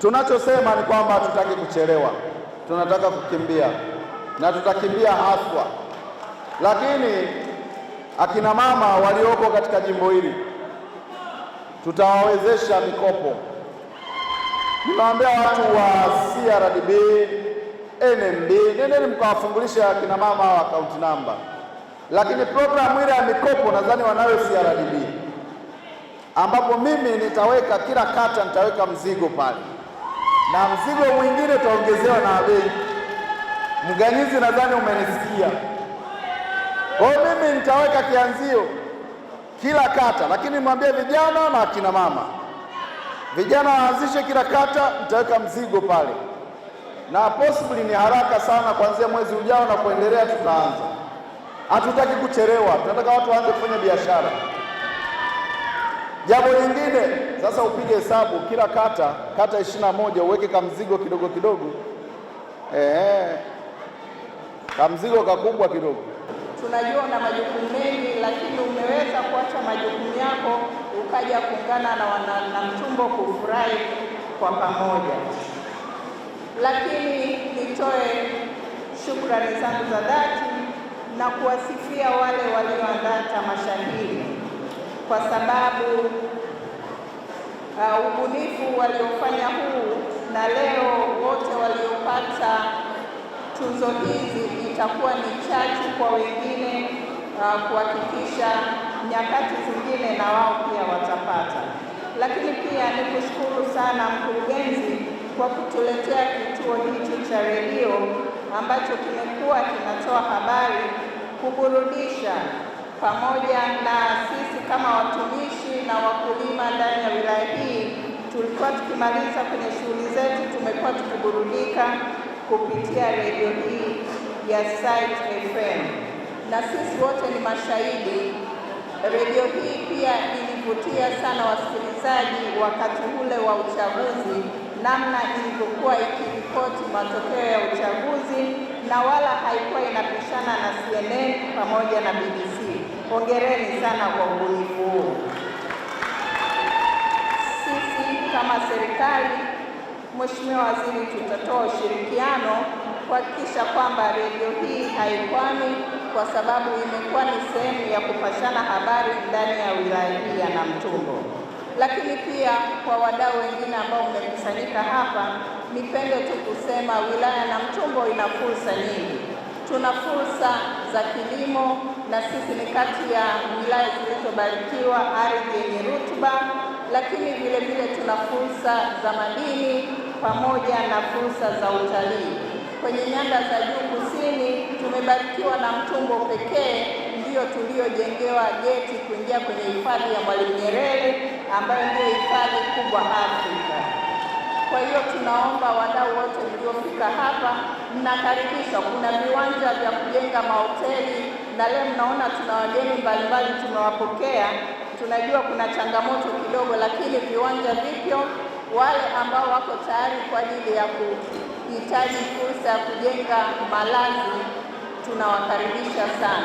Tunachosema ni kwamba hatutaki kuchelewa, tunataka kukimbia na tutakimbia haswa. Lakini akina mama walioko katika jimbo hili tutawawezesha mikopo. Nimewaambia watu wa CRDB, NMB, nendeni mkawafungulisha akina mama wa account number. Lakini programu ile ya mikopo nadhani wanayo CRDB, ambapo mimi nitaweka kila kata nitaweka mzigo pale, na mzigo mwingine utaongezewa na bei. Mganyizi, nadhani umenisikia. Kwa hiyo mimi nitaweka kianzio kila kata, lakini mwambie vijana na akina mama, vijana waanzishe kila kata, nitaweka mzigo pale, na possibly ni haraka sana, kuanzia mwezi ujao na kuendelea tutaanza. Hatutaki kuchelewa, tunataka watu waanze kufanya biashara. Jambo lingine sasa, upige hesabu kila kata 21 uweke kamzigo kidogo kidogo, kamzigo kakubwa kidogo. Tunajua una majukumu mengi, lakini umeweza kuacha majukumu yako ukaja kuungana na Mtumbo kufurahi kwa pamoja. Lakini nitoe shukrani zangu za dhati na kuwasifia wale walioandaa tamasha hili, kwa sababu ubunifu waliofanya huu na leo wote waliopata tuzo hizi itakuwa ni chachu kwa wengine kuhakikisha nyakati zingine na wao pia watapata. Lakini pia nikushukuru sana mkurugenzi kwa kutuletea kituo hicho cha redio ambacho kimekuwa kinatoa habari, kuburudisha, pamoja na sisi kama watumishi na wakulima ndani ya wilaya hii. Tulikuwa tukimaliza kwenye shughuli zetu, tumekuwa tukiburudika kupitia redio hii ya Site FM, na sisi wote ni mashahidi. Redio hii pia ilivutia sana wasikilizaji wakati ule wa uchaguzi, namna ilivyokuwa ikiripoti matokeo ya uchaguzi, na wala haikuwa inapishana na CNN pamoja na BBC. Hongereni sana kwa ubunifu huu. Sisi kama serikali, Mheshimiwa Waziri, tutatoa ushirikiano kuhakikisha kwamba redio hii haikwami, kwa sababu imekuwa ni sehemu ya kupashana habari ndani ya wilaya hii ya Namtumbo. Lakini pia kwa wadau wengine ambao mmekusanyika hapa, nipende tu kusema wilaya ya Namtumbo ina fursa nyingi. Tuna fursa za kilimo, na sisi ni kati ya wilaya zilizobarikiwa ardhi yenye rutuba, lakini vile vile tuna fursa za madini pamoja na fursa za utalii. Kwenye nyanda za juu kusini tumebarikiwa na Mtumbo pekee ndio tuliojengewa geti kuingia kwenye hifadhi ya Mwalimu Nyerere ambayo ndio hifadhi kubwa Afrika. Kwa hiyo tunaomba wadau wote mliofika hapa, mnakaribishwa. Kuna viwanja vya kujenga mahoteli, na leo mnaona tuna wageni mbalimbali tumewapokea. Tunajua kuna changamoto kidogo, lakini viwanja vipyo. Wale ambao wako tayari kwa ajili ya kuhitaji fursa ya kujenga malazi tunawakaribisha sana.